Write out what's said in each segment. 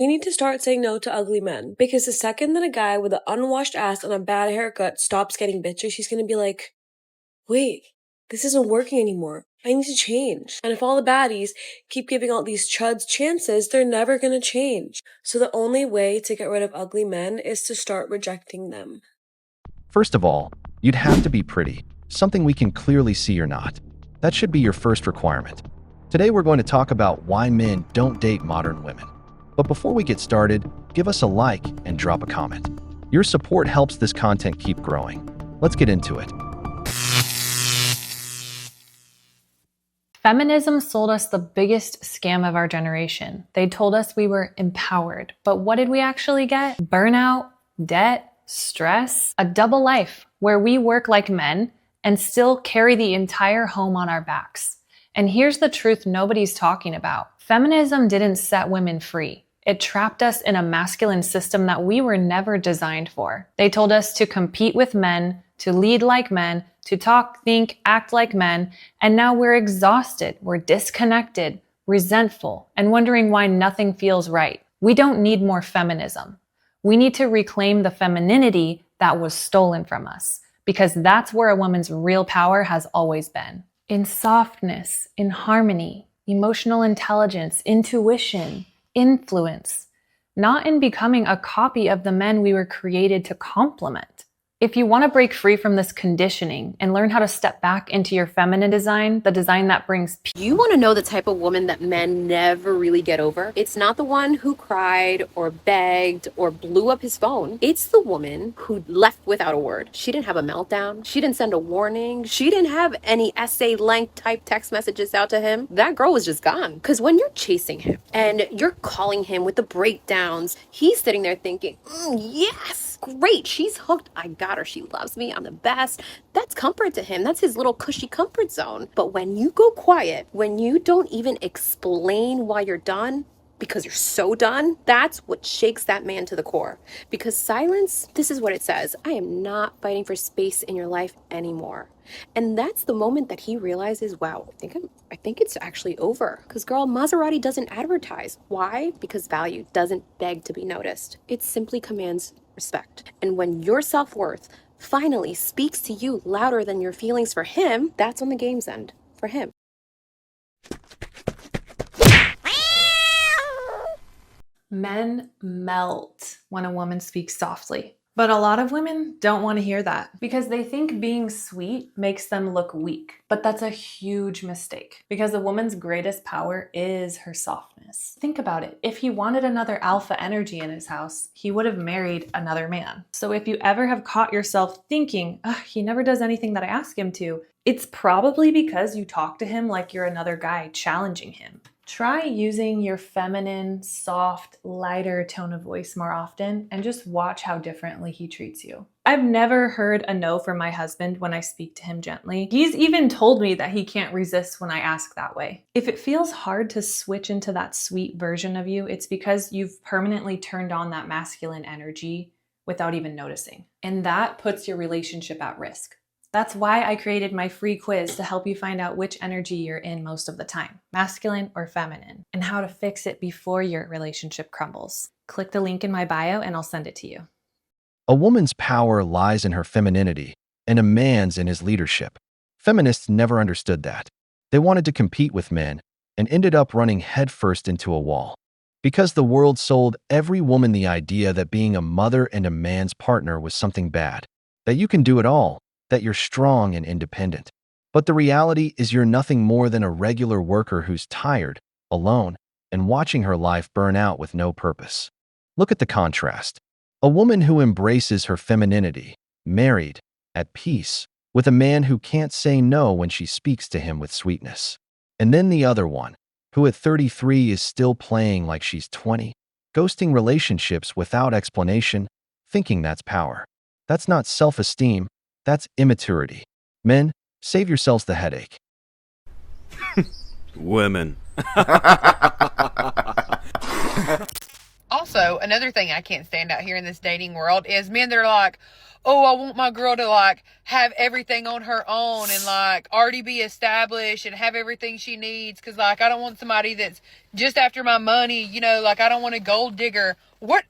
We need to start saying no to ugly men, because the second that a guy with an unwashed ass and a bad haircut stops getting bitches, he's gonna be like, wait, this isn't working anymore. I need to change. And if all the baddies keep giving all these chuds chances, they're never gonna change. So the only way to get rid of ugly men is to start rejecting them. First of all, you'd have to be pretty, something we can clearly see you're not. That should be your first requirement. Today we're going to talk about why men don't date modern women. But before we get started, give us a like and drop a comment. Your support helps this content keep growing. Let's get into it. Feminism sold us the biggest scam of our generation. They told us we were empowered. But what did we actually get? Burnout, debt, stress, a double life where we work like men and still carry the entire home on our backs. And here's the truth nobody's talking about. Feminism didn't set women free. It trapped us in a masculine system that we were never designed for. They told us to compete with men, to lead like men, to talk, think, act like men, and now we're exhausted, we're disconnected, resentful, and wondering why nothing feels right. We don't need more feminism. We need to reclaim the femininity that was stolen from us, because that's where a woman's real power has always been. In softness, in harmony, emotional intelligence, intuition, influence, not in becoming a copy of the men we were created to complement. If you want to break free from this conditioning and learn how to step back into your feminine design, the design that brings peace. You want to know the type of woman that men never really get over? It's not the one who cried or begged or blew up his phone. It's the woman who left without a word. She didn't have a meltdown. She didn't send a warning. She didn't have any essay length type text messages out to him. That girl was just gone. Because when you're chasing him and you're calling him with the breakdowns, he's sitting there thinking, yes, great, she's hooked. I got her. She loves me. I'm the best. That's comfort to him. That's his little cushy comfort zone. But when you go quiet, when you don't even explain why you're done, because you're so done, that's what shakes that man to the core. Because silence, this is what it says: I am not fighting for space in your life anymore. And that's the moment that he realizes, wow, I think it's actually over. Because girl, Maserati doesn't advertise. Why? Because value doesn't beg to be noticed. It simply commands respect. And when your self-worth finally speaks to you louder than your feelings for him, that's when the games end for him. Men melt when a woman speaks softly. But a lot of women don't want to hear that because they think being sweet makes them look weak. But that's a huge mistake because a woman's greatest power is her softness. Think about it. If he wanted another alpha energy in his house, he would have married another man. So if you ever have caught yourself thinking, he never does anything that I ask him to, it's probably because you talk to him like you're another guy challenging him. Try using your feminine, soft, lighter tone of voice more often and just watch how differently he treats you. I've never heard a no from my husband when I speak to him gently. He's even told me that he can't resist when I ask that way. If it feels hard to switch into that sweet version of you, it's because you've permanently turned on that masculine energy without even noticing. And that puts your relationship at risk. That's why I created my free quiz to help you find out which energy you're in most of the time, masculine or feminine, and how to fix it before your relationship crumbles. Click the link in my bio and I'll send it to you. A woman's power lies in her femininity, and a man's in his leadership. Feminists never understood that. They wanted to compete with men and ended up running headfirst into a wall. Because the world sold every woman the idea that being a mother and a man's partner was something bad, that you can do it all, that you're strong and independent. But the reality is you're nothing more than a regular worker who's tired, alone, and watching her life burn out with no purpose. Look at the contrast. A woman who embraces her femininity, married, at peace, with a man who can't say no when she speaks to him with sweetness. And then the other one, who at 33 is still playing like she's 20, ghosting relationships without explanation, thinking that's power. That's not self-esteem. That's immaturity. Men, save yourselves the headache. Women. Also, another thing I can't stand out here in this dating world is men that are like, oh, I want my girl to like have everything on her own and like already be established and have everything she needs. Cause like, I don't want somebody that's just after my money, you know, like I don't want a gold digger. What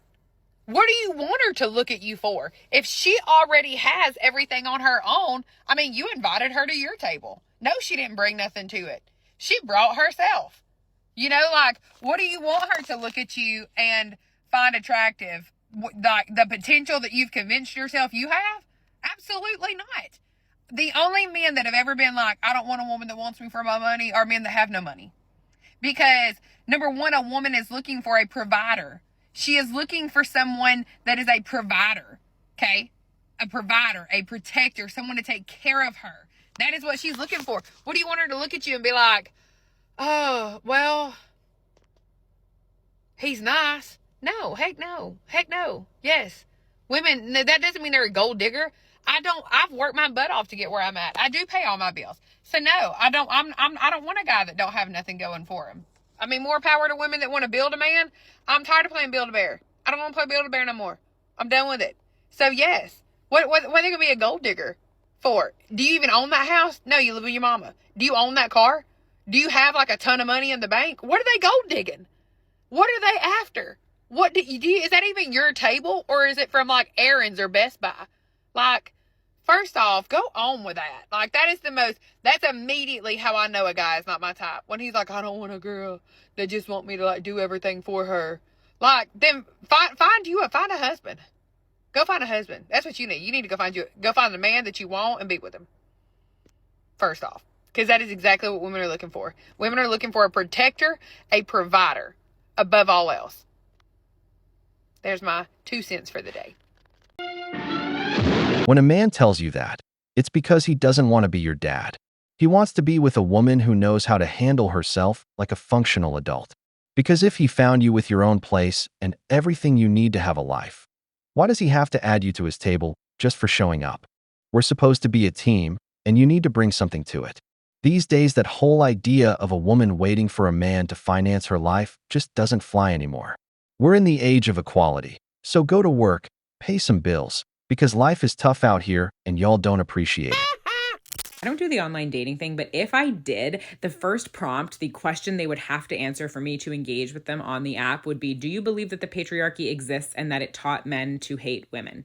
do you want her to look at you for? If she already has everything on her own, I mean, you invited her to your table. No, she didn't bring nothing to it. She brought herself. You know, like, what do you want her to look at you and find attractive? Like, the potential that you've convinced yourself you have? Absolutely not. The only men that have ever been like, I don't want a woman that wants me for my money, are men that have no money. Because, number one, a woman is looking for a provider. She is looking for someone that is a provider, okay? A provider, a protector, someone to take care of her. That is what she's looking for. What do you want her to look at you and be like, oh, well, he's nice? No, heck no. Heck no. Yes. Women, that doesn't mean they're a gold digger. I've worked my butt off to get where I'm at. I do pay all my bills. So no, I don't want a guy that don't have nothing going for him. I mean, more power to women that want to build a man. I'm tired of playing Build-A-Bear. I don't want to play Build-A-Bear no more. I'm done with it. So yes, what are they going to be a gold digger for? Do you even own that house? No, you live with your mama. Do you own that car? Do you have like a ton of money in the bank? What are they gold digging? What are they after? What do you, is that even your table, or is it from like Aaron's or Best Buy? Like, first off, go on with that. Like, that's immediately how I know a guy is not my type. When he's like, I don't want a girl that just want me to like do everything for her. Like, then find a husband. Go find a husband. That's what you need. You need to go find a man that you want and be with him. First off. Because that is exactly what women are looking for. Women are looking for a protector, a provider, above all else. There's my 2 cents for the day. When a man tells you that, it's because he doesn't want to be your dad. He wants to be with a woman who knows how to handle herself like a functional adult. Because if he found you with your own place and everything you need to have a life, why does he have to add you to his table just for showing up? We're supposed to be a team, and you need to bring something to it. These days, that whole idea of a woman waiting for a man to finance her life just doesn't fly anymore. We're in the age of equality, so go to work, pay some bills, because life is tough out here and y'all don't appreciate it. I don't do the online dating thing, but if I did, the first prompt, the question they would have to answer for me to engage with them on the app would be, do you believe that the patriarchy exists and that it taught men to hate women?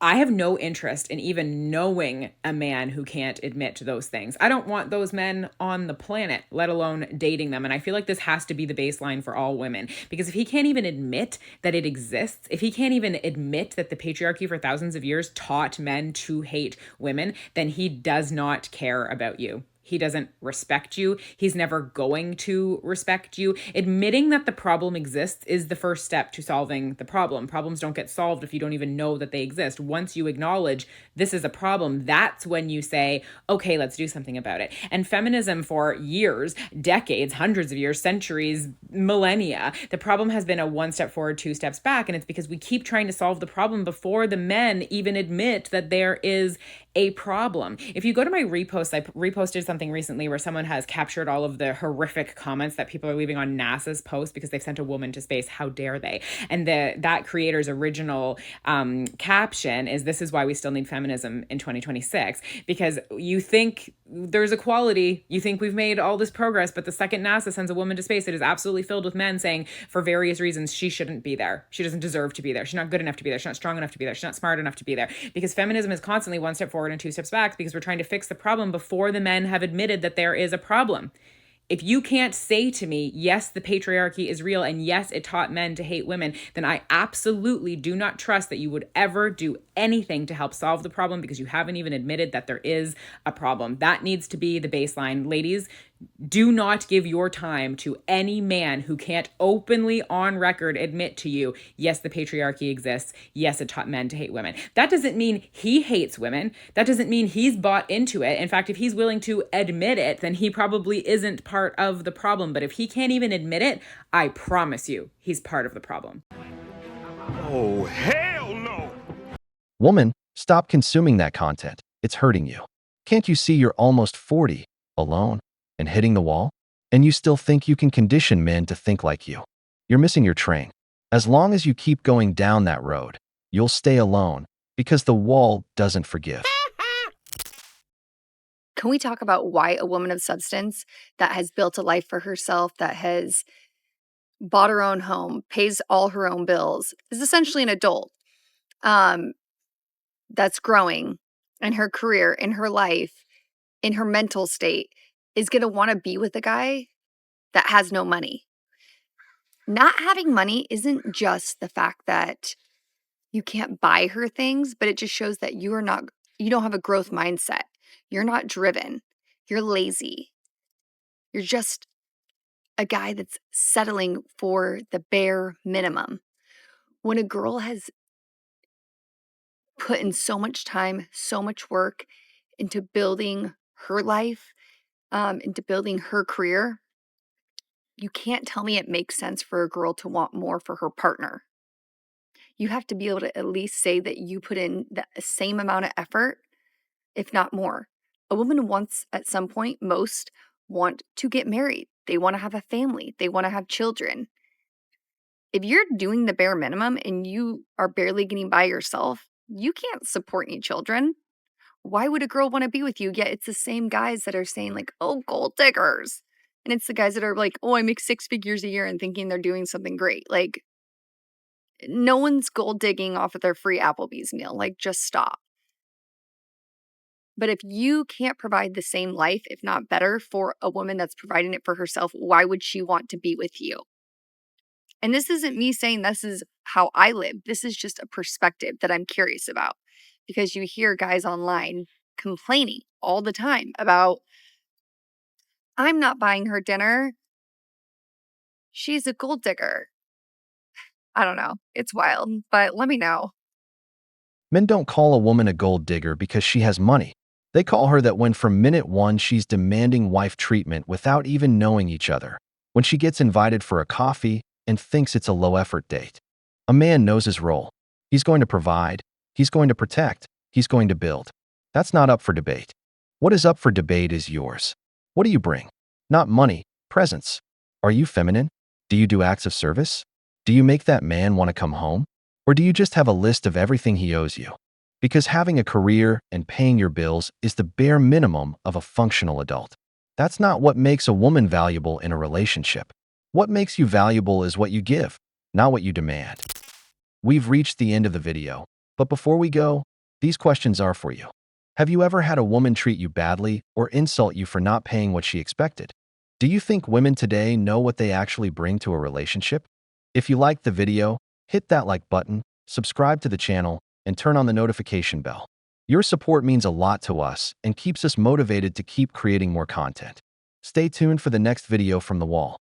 I have no interest in even knowing a man who can't admit to those things. I don't want those men on the planet, let alone dating them. And I feel like this has to be the baseline for all women. Because if he can't even admit that it exists, if he can't even admit that the patriarchy for thousands of years taught men to hate women, then he does not care about you. He doesn't respect you. He's never going to respect you. Admitting that the problem exists is the first step to solving the problem. Problems don't get solved if you don't even know that they exist. Once you acknowledge this is a problem, that's when you say, okay, let's do something about it. And feminism for years, decades, hundreds of years, centuries, millennia, the problem has been a 1 step forward, 2 steps back. And it's because we keep trying to solve the problem before the men even admit that there is a problem. If you go to my reposts, I reposted something recently where someone has captured all of the horrific comments that people are leaving on NASA's post because they've sent a woman to space. How dare they? And that creator's original caption is, this is why we still need feminism in 2026. Because you think there's equality, you think we've made all this progress, but the second NASA sends a woman to space, it is absolutely filled with men saying, for various reasons, she shouldn't be there. She doesn't deserve to be there. She's not good enough to be there. She's not strong enough to be there. She's not smart enough to be there. Because feminism is constantly 1 step forward and 2 steps back, because we're trying to fix the problem before the men have admitted that there is a problem. If you can't say to me, yes, the patriarchy is real and yes, it taught men to hate women, then I absolutely do not trust that you would ever do anything to help solve the problem, because you haven't even admitted that there is a problem. That needs to be the baseline. Ladies, do not give your time to any man who can't openly on record admit to you, yes, the patriarchy exists. Yes, it taught men to hate women. That doesn't mean he hates women. That doesn't mean he's bought into it. In fact, if he's willing to admit it, then he probably isn't part of the problem. But if he can't even admit it, I promise you, he's part of the problem. Oh, hell no! Woman, stop consuming that content. It's hurting you. Can't you see you're almost 40, alone, and hitting the wall? And you still think you can condition men to think like you? You're missing your train. As long as you keep going down that road, you'll stay alone, Because the wall doesn't forgive. Can we talk about why a woman of substance that has built a life for herself, that has bought her own home, pays all her own bills, is essentially an adult that's growing in her career, in her life, in her mental state, is going to want to be with a guy that has no money? Not having money isn't just the fact that you can't buy her things, but it just shows that you don't have a growth mindset. You're not driven. You're lazy. You're just a guy that's settling for the bare minimum. When a girl has put in so much time, so much work into building her life, into building her career, you can't tell me it makes sense for a girl to want more for her partner. You have to be able to at least say that you put in the same amount of effort, if not more. A woman wants, at some point, most want to get married. They want to have a family. They want to have children. If you're doing the bare minimum and you are barely getting by yourself, you can't support any children. Why would a girl want to be with you? Yet it's the same guys that are saying, like, oh, gold diggers. And it's the guys that are like, oh, I make 6 figures a year and thinking they're doing something great. Like, no one's gold digging off of their free Applebee's meal. Like, just stop. But if you can't provide the same life, if not better, for a woman that's providing it for herself, why would she want to be with you? And this isn't me saying this is how I live. This is just a perspective that I'm curious about, because you hear guys online complaining all the time about, I'm not buying her dinner. She's a gold digger. I don't know. It's wild, but let me know. Men don't call a woman a gold digger because she has money. They call her that when from minute one she's demanding wife treatment without even knowing each other, when she gets invited for a coffee and thinks it's a low-effort date. A man knows his role. He's going to provide, he's going to protect, he's going to build. That's not up for debate. What is up for debate is yours. What do you bring? Not money, presence. Are you feminine? Do you do acts of service? Do you make that man want to come home? Or do you just have a list of everything he owes you? Because having a career and paying your bills is the bare minimum of a functional adult. That's not what makes a woman valuable in a relationship. What makes you valuable is what you give, not what you demand. We've reached the end of the video, but before we go, these questions are for you. Have you ever had a woman treat you badly or insult you for not paying what she expected? Do you think women today know what they actually bring to a relationship? If you liked the video, hit that like button, subscribe to the channel, and turn on the notification bell. Your support means a lot to us and keeps us motivated to keep creating more content. Stay tuned for the next video from the wall.